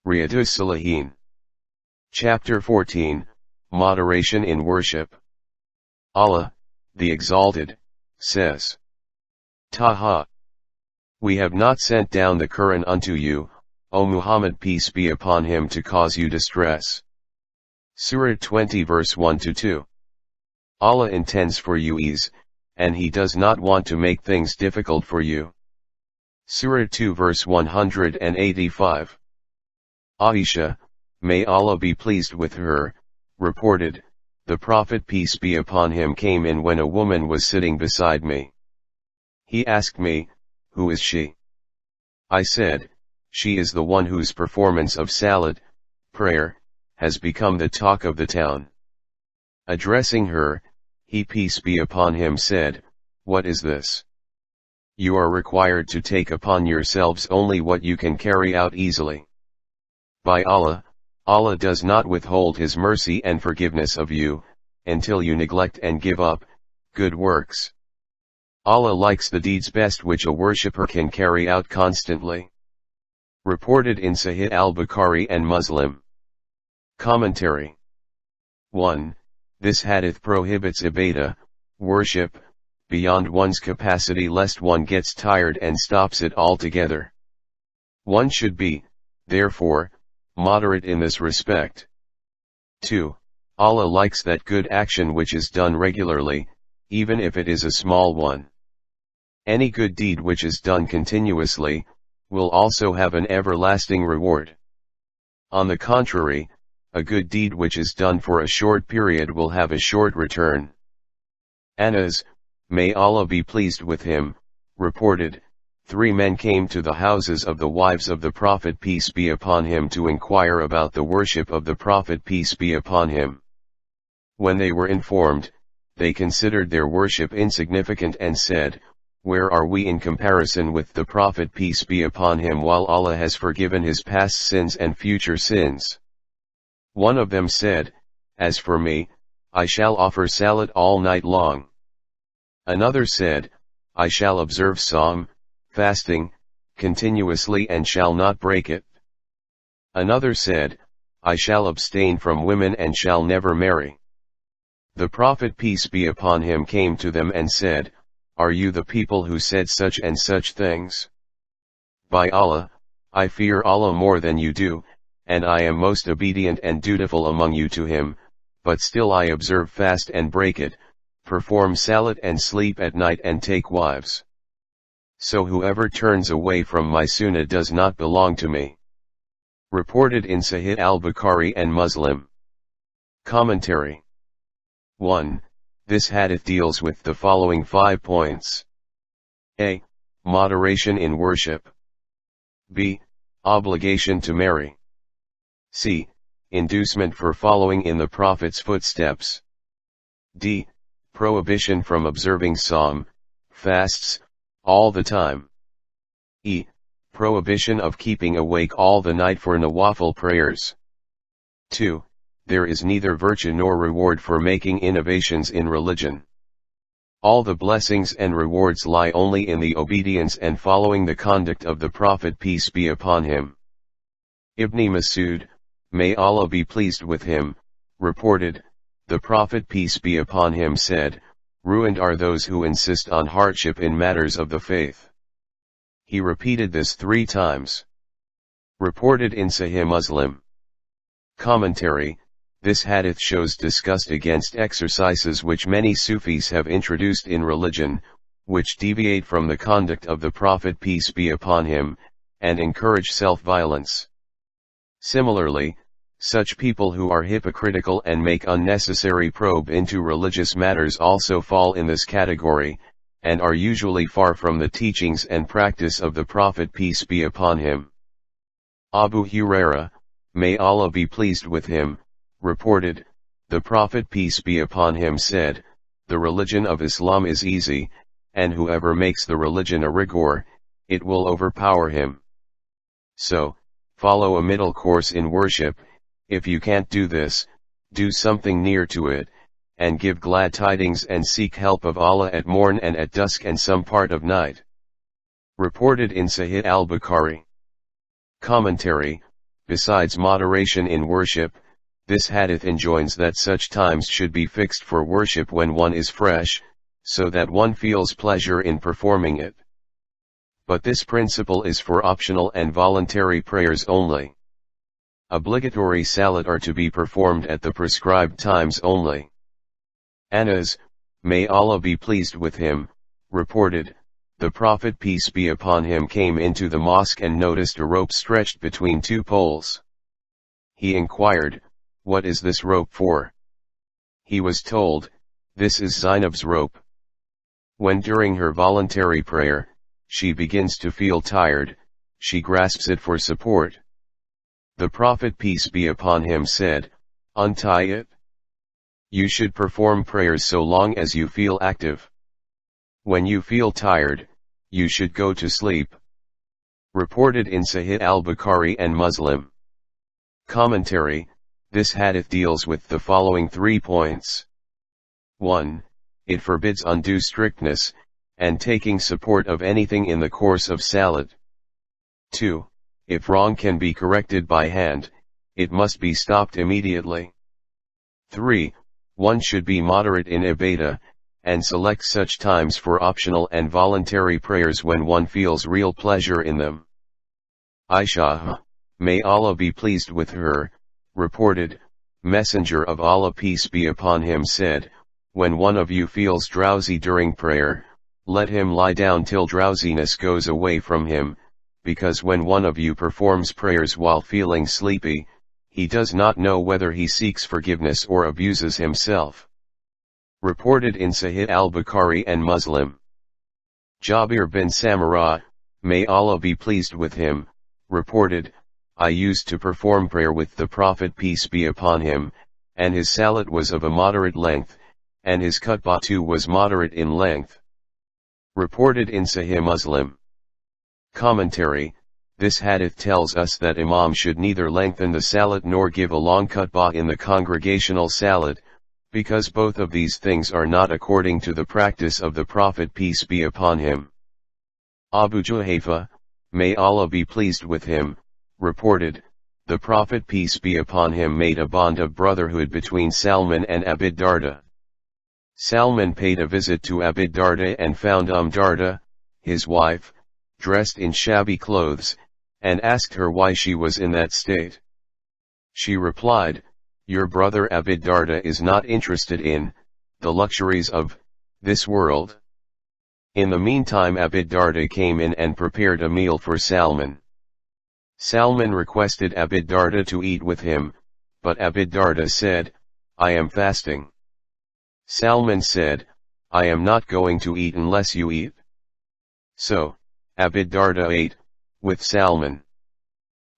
Riyadus Saliheen. Chapter 14, Moderation in Worship. Allah, the Exalted, says, Taha. We have not sent down the Quran unto you, O Muhammad, peace be upon him, to cause you distress. Surah 20 verse 1-2. Allah intends for you ease, and He does not want to make things difficult for you. Surah 2 verse 185. Aisha, may Allah be pleased with her, reported, the Prophet peace be upon him came in when a woman was sitting beside me. He asked me, who is she? I said, she is the one whose performance of salat, prayer, has become the talk of the town. Addressing her, he peace be upon him said, what is this? You are required to take upon yourselves only what you can carry out easily. By Allah, Allah does not withhold His mercy and forgiveness of you, until you neglect and give up good works. Allah likes the deeds best which a worshipper can carry out constantly. Reported in Sahih al-Bukhari and Muslim. Commentary. 1. This hadith prohibits ibadah, worship, beyond one's capacity lest one gets tired and stops it altogether. One should be, therefore, moderate in this respect. 2. Allah likes that good action which is done regularly, even if it is a small one. Any good deed which is done continuously, will also have an everlasting reward. On the contrary, a good deed which is done for a short period will have a short return. Anas, may Allah be pleased with him, reported, 3 men came to the houses of the wives of the Prophet peace be upon him to inquire about the worship of the Prophet peace be upon him. When they were informed, they considered their worship insignificant and said, where are we in comparison with the Prophet peace be upon him while Allah has forgiven his past sins and future sins? One of them said, as for me, I shall offer salat all night long. Another said, I shall observe Sawm, fasting, continuously and shall not break it. Another said, I shall abstain from women and shall never marry. The Prophet peace be upon him came to them and said, are you the people who said such and such things? By Allah, I fear Allah more than you do, and I am most obedient and dutiful among you to Him, but still I observe fast and break it, perform salat and sleep at night and take wives. So whoever turns away from my sunnah does not belong to me. Reported in Sahih al-Bukhari and Muslim. Commentary. 1. This hadith deals with the following 5 points. A. Moderation in worship. B. Obligation to marry. C. Inducement for following in the Prophet's footsteps. D. Prohibition from observing Sawm, fasts, all the time. E. Prohibition of keeping awake all the night for nawafil prayers. 2. There is neither virtue nor reward for making innovations in religion. All the blessings and rewards lie only in the obedience and following the conduct of the Prophet peace be upon him. Ibn Masud, may Allah be pleased with him, reported, the Prophet peace be upon him said, ruined are those who insist on hardship in matters of the faith. He repeated this 3 times. Reported in Sahih Muslim. Commentary. This hadith shows disgust against exercises which many Sufis have introduced in religion, which deviate from the conduct of the Prophet peace be upon him, and encourage self-violence. Similarly, such people who are hypocritical and make unnecessary probe into religious matters also fall in this category, and are usually far from the teachings and practice of the Prophet peace be upon him. Abu Hurairah, may Allah be pleased with him, reported, the Prophet peace be upon him said, the religion of Islam is easy, and whoever makes the religion a rigor, it will overpower him. So, follow a middle course in worship. If you can't do this, do something near to it, and give glad tidings and seek help of Allah at morn and at dusk and some part of night. Reported in Sahih al-Bukhari. Commentary, Besides moderation in worship, this hadith enjoins that such times should be fixed for worship when one is fresh, so that one feels pleasure in performing it. But this principle is for optional and voluntary prayers only. Obligatory salat are to be performed at the prescribed times only. Anas, may Allah be pleased with him, reported, the Prophet peace be upon him came into the mosque and noticed a rope stretched between two poles. He inquired, what is this rope for? He was told, this is Zainab's rope. When during her voluntary prayer, she begins to feel tired, she grasps it for support. The Prophet peace be upon him said, untie it. You should perform prayers so long as you feel active. When you feel tired, you should go to sleep. Reported in Sahih al-Bukhari and Muslim. Commentary, this hadith deals with the following 3 points. 1. It forbids undue strictness, and taking support of anything in the course of salat. 2. If wrong can be corrected by hand, it must be stopped immediately. 3. One should be moderate in ibadah, and select such times for optional and voluntary prayers when one feels real pleasure in them. Aisha, may Allah be pleased with her, reported, Messenger of Allah peace be upon him said, when one of you feels drowsy during prayer, let him lie down till drowsiness goes away from him, because when one of you performs prayers while feeling sleepy, he does not know whether he seeks forgiveness or abuses himself. Reported in Sahih al-Bukhari and Muslim. Jabir bin Samurah, may Allah be pleased with him, reported, I used to perform prayer with the Prophet peace be upon him, and his salat was of a moderate length, and his khutbah too was moderate in length. Reported in Sahih Muslim. Commentary, this hadith tells us that Imam should neither lengthen the salat nor give a long khutbah in the congregational salat, because both of these things are not according to the practice of the Prophet peace be upon him. Abu Juhayfa, may Allah be pleased with him, reported, the Prophet peace be upon him made a bond of brotherhood between Salman and Abu Darda. Salman paid a visit to Abu Darda and found Darda, his wife, dressed in shabby clothes, and asked her why she was in that state. She replied, your brother Abu Darda is not interested in the luxuries of this world. In the meantime Abu Darda came in and prepared a meal for Salman. Salman requested Abu Darda to eat with him, but Abu Darda said, I am fasting. Salman said, I am not going to eat unless you eat. So, Abu Darda ate with Salman.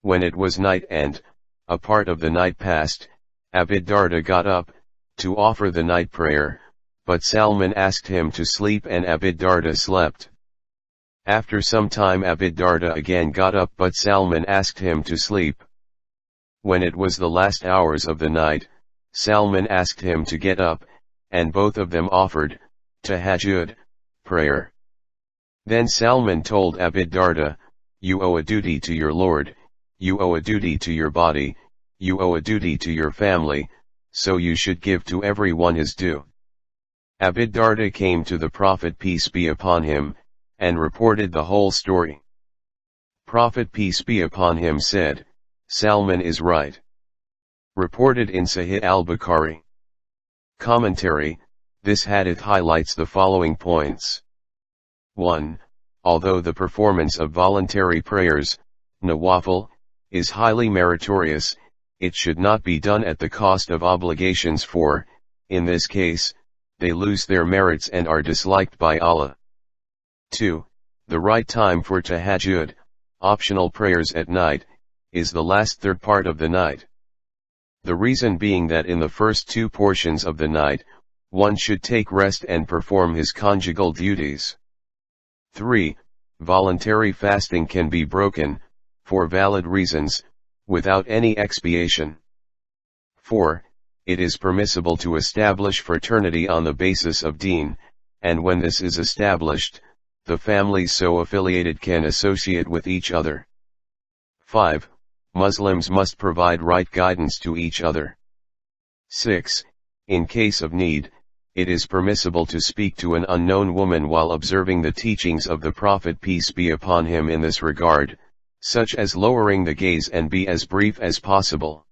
When it was night and a part of the night passed, Abu Darda got up to offer the night prayer, but Salman asked him to sleep and Abu Darda slept. After some time Abu Darda again got up but Salman asked him to sleep. When it was the last hours of the night, Salman asked him to get up, and both of them offered tahajjud prayer. Then Salman told Abu Darda, you owe a duty to your Lord, you owe a duty to your body, you owe a duty to your family, so you should give to everyone his due. Abu Darda came to the Prophet peace be upon him, and reported the whole story. Prophet peace be upon him said, Salman is right. Reported in Sahih al-Bukhari. Commentary, this hadith highlights the following points. 1. Although the performance of voluntary prayers, nawafil, is highly meritorious, it should not be done at the cost of obligations for, in this case, they lose their merits and are disliked by Allah. 2. The right time for tahajjud, optional prayers at night, is the last third part of the night. The reason being that in the first 2 portions of the night, one should take rest and perform his conjugal duties. 3. Voluntary fasting can be broken, for valid reasons, without any expiation. 4. It is permissible to establish fraternity on the basis of deen, and when this is established, the families so affiliated can associate with each other. 5. Muslims must provide right guidance to each other. 6. In case of need, it is permissible to speak to an unknown woman while observing the teachings of the Prophet peace be upon him in this regard, such as lowering the gaze and be as brief as possible.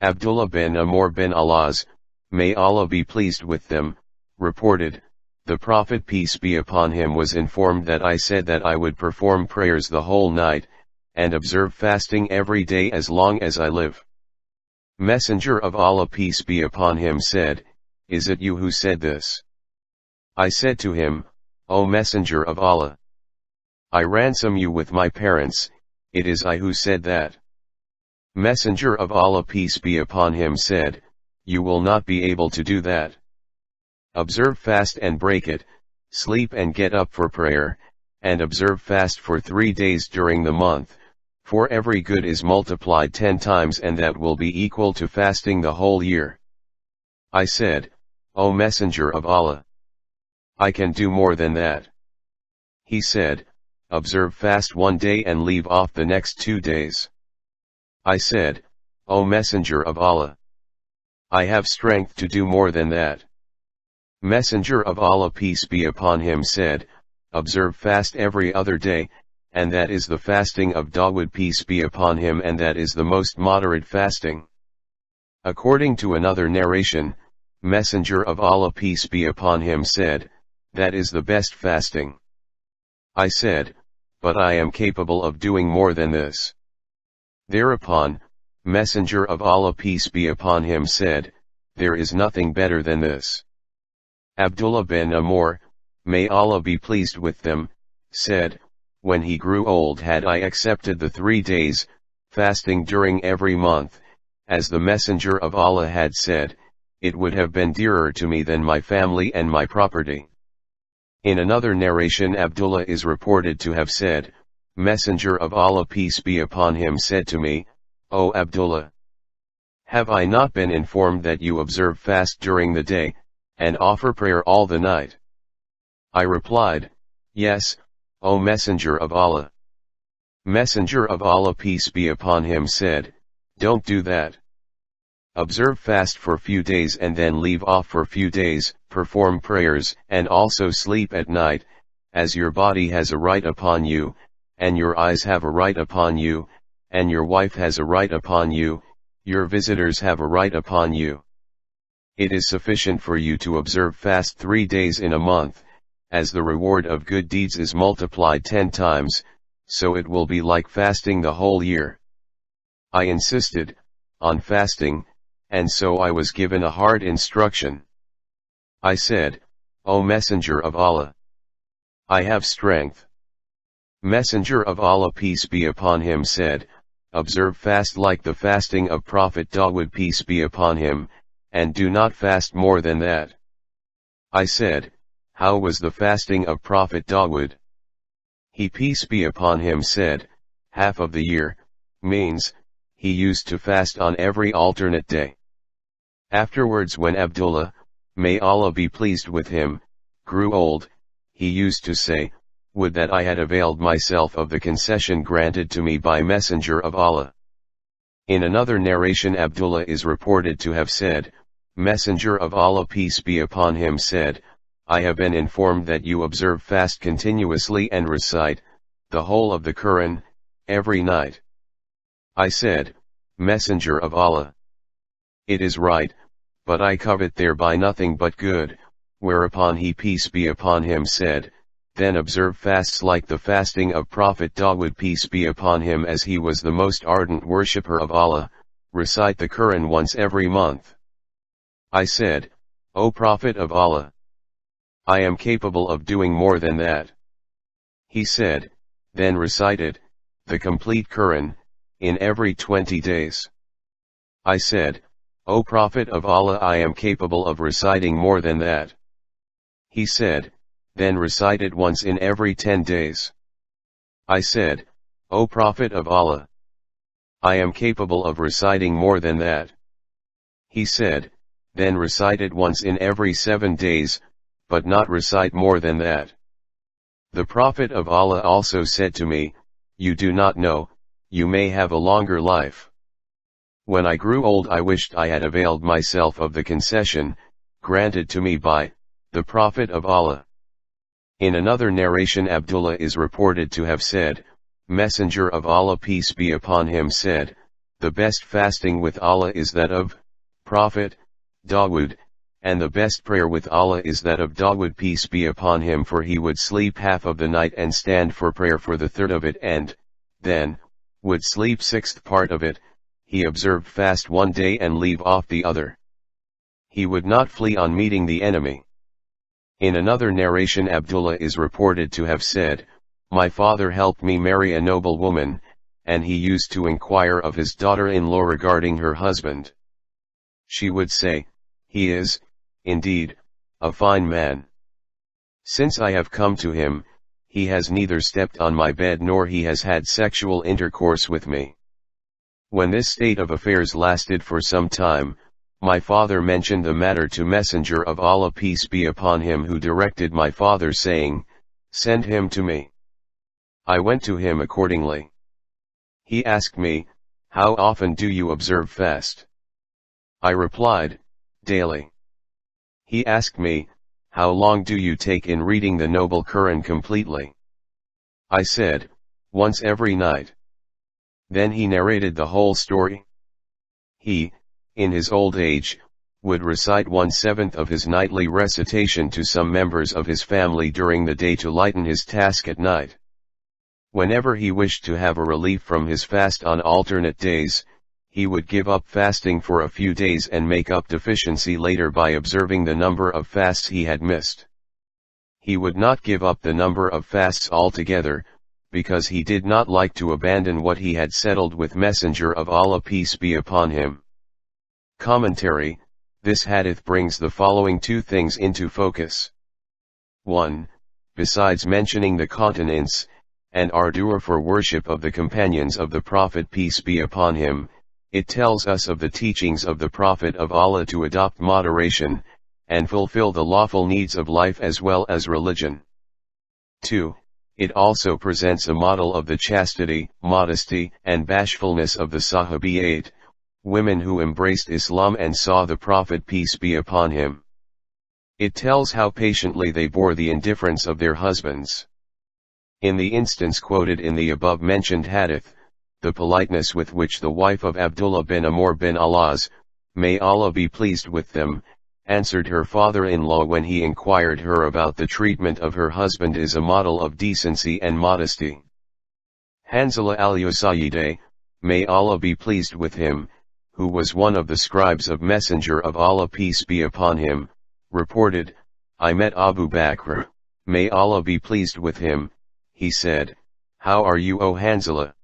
Abdullah bin Amr bin Alas, may Allah be pleased with them, reported, the Prophet peace be upon him was informed that I said that I would perform prayers the whole night, and observe fasting every day as long as I live. Messenger of Allah peace be upon him said, is it you who said this? I said to him, O Messenger of Allah, I ransom you with my parents, it is I who said that. Messenger of Allah peace be upon him said, you will not be able to do that. Observe fast and break it, sleep and get up for prayer, and observe fast for 3 days during the month, for every good is multiplied 10 times and that will be equal to fasting the whole year. I said, O Messenger of Allah, I can do more than that. He said, observe fast 1 day and leave off the next 2 days. I said, O Messenger of Allah, I have strength to do more than that. Messenger of Allah peace be upon him said, observe fast every other day, and that is the fasting of Dawood peace be upon him, and that is the most moderate fasting. According to another narration, Messenger of Allah peace be upon him said, that is the best fasting. I said, but I am capable of doing more than this. Thereupon, Messenger of Allah peace be upon him said, there is nothing better than this. Abdullah bin Amr, may Allah be pleased with them, said, when he grew old had I accepted the 3 days, fasting during every month, as the Messenger of Allah had said, it would have been dearer to me than my family and my property. In another narration Abdullah is reported to have said, Messenger of Allah peace be upon him said to me, O Abdullah, have I not been informed that you observe fast during the day, and offer prayer all the night? I replied, yes, O Messenger of Allah. Messenger of Allah peace be upon him said, don't do that. Observe fast for few days and then leave off for few days, perform prayers and also sleep at night, as your body has a right upon you, and your eyes have a right upon you, and your wife has a right upon you, your visitors have a right upon you. It is sufficient for you to observe fast 3 days in a month, as the reward of good deeds is multiplied 10 times, so it will be like fasting the whole year. I insisted on fasting, and so I was given a hard instruction. I said, O Messenger of Allah, I have strength. Messenger of Allah peace be upon him said, observe fast like the fasting of Prophet Dawood peace be upon him, and do not fast more than that. I said, how was the fasting of Prophet Dawood? He peace be upon him said, half of the year, means, he used to fast on every alternate day. Afterwards when Abdullah, may Allah be pleased with him, grew old, he used to say, would that I had availed myself of the concession granted to me by Messenger of Allah. In another narration Abdullah is reported to have said, Messenger of Allah peace be upon him said, I have been informed that you observe fast continuously and recite the whole of the Quran every night. I said, Messenger of Allah, it is right, but I covet thereby nothing but good, whereupon he peace be upon him said, then observe fasts like the fasting of Prophet Dawood peace be upon him, as he was the most ardent worshipper of Allah, recite the Quran once every month. I said, O Prophet of Allah, I am capable of doing more than that. He said, then recite it, the complete Quran, in every 20 days. I said, O Prophet of Allah, I am capable of reciting more than that. He said, then recite it once in every 10 days. I said, O Prophet of Allah, I am capable of reciting more than that. He said, then recite it once in every 7 days, but not recite more than that. The Prophet of Allah also said to me, you do not know, you may have a longer life. When I grew old I wished I had availed myself of the concession, granted to me by the Prophet of Allah. In another narration Abdullah is reported to have said, Messenger of Allah peace be upon him said, the best fasting with Allah is that of Prophet Dawood, and the best prayer with Allah is that of Dawood peace be upon him, for he would sleep half of the night and stand for prayer for the third of it, and then would sleep sixth part of it. He observed fast one day and leave off the other. He would not flee on meeting the enemy. In another narration Abdullah is reported to have said, my father helped me marry a noble woman, and he used to inquire of his daughter-in-law regarding her husband. She would say, he is, indeed, a fine man. Since I have come to him, he has neither stepped on my bed nor he has had sexual intercourse with me. When this state of affairs lasted for some time, my father mentioned the matter to Messenger of Allah peace be upon him, who directed my father saying, send him to me. I went to him accordingly. He asked me, how often do you observe fast? I replied, daily. He asked me, how long do you take in reading the noble Quran completely? I said, once every night. Then he narrated the whole story. He, in his old age, would recite 1/7 of his nightly recitation to some members of his family during the day to lighten his task at night. Whenever he wished to have a relief from his fast on alternate days, he would give up fasting for a few days and make up deficiency later by observing the number of fasts he had missed. He would not give up the number of fasts altogether, because he did not like to abandon what he had settled with Messenger of Allah peace be upon him. Commentary: this hadith brings the following two things into focus. 1. Besides mentioning the continence and ardor for worship of the companions of the Prophet peace be upon him, it tells us of the teachings of the Prophet of Allah to adopt moderation, and fulfill the lawful needs of life as well as religion. 2. It also presents a model of the chastity, modesty, and bashfulness of the Sahabiyat, women who embraced Islam and saw the Prophet peace be upon him. It tells how patiently they bore the indifference of their husbands. In the instance quoted in the above-mentioned hadith, the politeness with which the wife of Abdullah bin Amr bin Al-As, may Allah be pleased with them, answered her father-in-law when he inquired her about the treatment of her husband is a model of decency and modesty. Hanzala al-Usayyid, may Allah be pleased with him, who was one of the scribes of Messenger of Allah peace be upon him, reported, I met Abu Bakr, may Allah be pleased with him. He said, how are you, O Hanzala?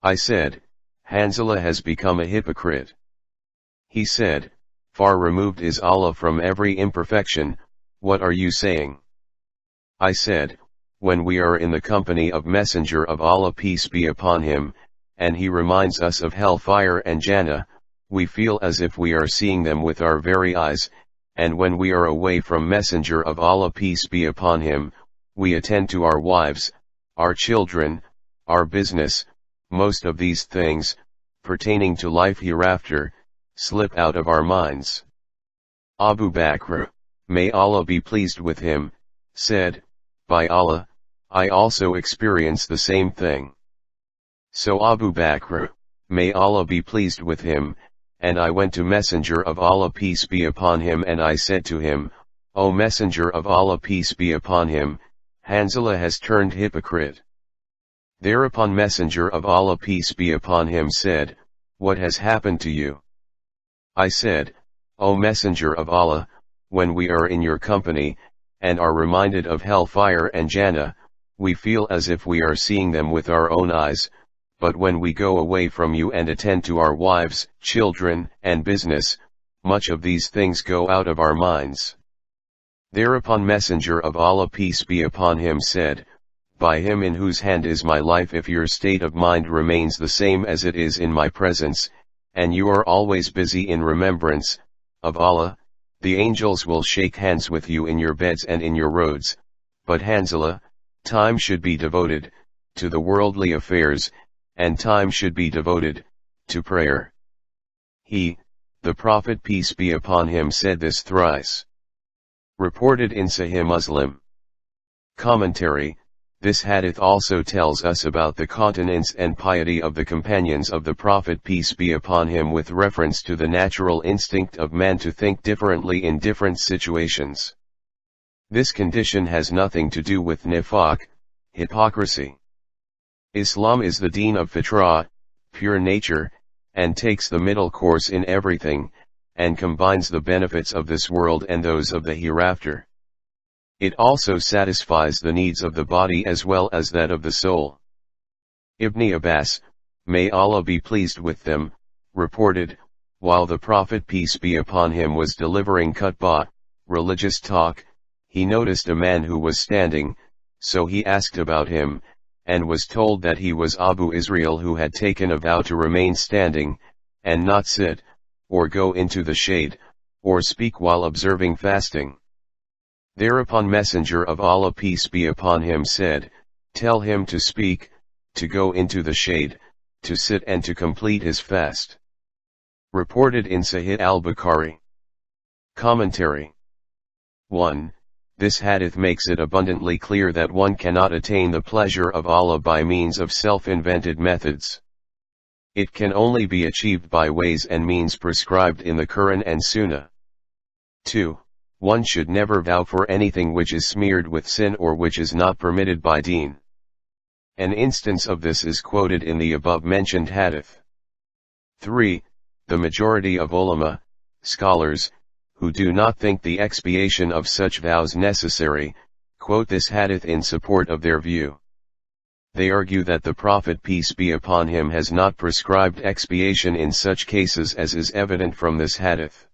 I said, Hanzala has become a hypocrite. He said, far removed is Allah from every imperfection, what are you saying? I said, when we are in the company of Messenger of Allah peace be upon him, and he reminds us of hellfire and Jannah, we feel as if we are seeing them with our very eyes, and when we are away from Messenger of Allah peace be upon him, we attend to our wives, our children, our business. Most of these things, pertaining to life hereafter, slip out of our minds. Abu Bakr, may Allah be pleased with him, said, by Allah, I also experience the same thing. So Abu Bakr, may Allah be pleased with him, and I went to Messenger of Allah peace be upon him and I said to him, O Messenger of Allah peace be upon him, Hanzala has turned hypocrite. Thereupon Messenger of Allah peace be upon him said, what has happened to you? I said, O Messenger of Allah, when we are in your company, and are reminded of hellfire and Jannah, we feel as if we are seeing them with our own eyes, but when we go away from you and attend to our wives, children, and business, much of these things go out of our minds. Thereupon Messenger of Allah peace be upon him said, by him in whose hand is my life, if your state of mind remains the same as it is in my presence, and you are always busy in remembrance of Allah, the angels will shake hands with you in your beds and in your roads. But Hanzala, time should be devoted to the worldly affairs, and time should be devoted to prayer. He, the Prophet peace be upon him, said this thrice. Reported in Sahih Muslim. Commentary: this hadith also tells us about the continence and piety of the companions of the Prophet peace be upon him with reference to the natural instinct of man to think differently in different situations. This condition has nothing to do with nifaq, hypocrisy. Islam is the deen of fitrah, pure nature, and takes the middle course in everything, and combines the benefits of this world and those of the hereafter. It also satisfies the needs of the body as well as that of the soul. Ibn Abbas, may Allah be pleased with them, reported, while the Prophet peace be upon him was delivering khutbah, religious talk, he noticed a man who was standing, so he asked about him, and was told that he was Abu Israel, who had taken a vow to remain standing, and not sit, or go into the shade, or speak while observing fasting. Thereupon Messenger of Allah peace be upon him said, tell him to speak, to go into the shade, to sit and to complete his fast. Reported in Sahih al-Bukhari. Commentary. 1. This hadith makes it abundantly clear that one cannot attain the pleasure of Allah by means of self-invented methods. It can only be achieved by ways and means prescribed in the Quran and Sunnah. 2. One should never vow for anything which is smeared with sin or which is not permitted by deen. An instance of this is quoted in the above-mentioned hadith. 3. The majority of ulama, scholars, who do not think the expiation of such vows necessary, quote this hadith in support of their view. They argue that the Prophet peace be upon him has not prescribed expiation in such cases as is evident from this hadith.